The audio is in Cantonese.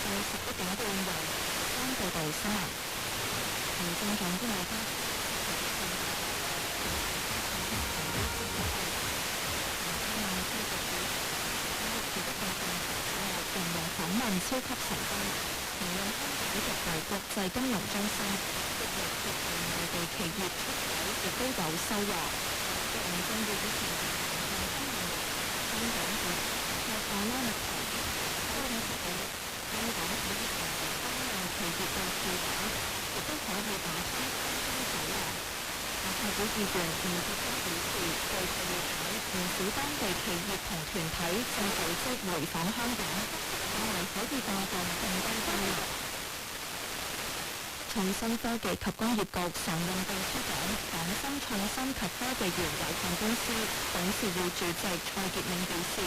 11點半由報道新聞。行政長官李家形容訪問超級成功，評論香港作為國際金融中心，積極協助內地企業出口，亦都有收穫。國務院會議前香港嘅國內密談，香港可以同東亞企業嘅駐點，亦都可以打通東走廊。立法會議員吳傑莊表示，據佢了解，唔少當地企業同團體正組織回訪香港，認為可以帶動更多交流。創新科技及工業局常任秘書長、港深創新及科技園有限公司董事會主席蔡傑明表示，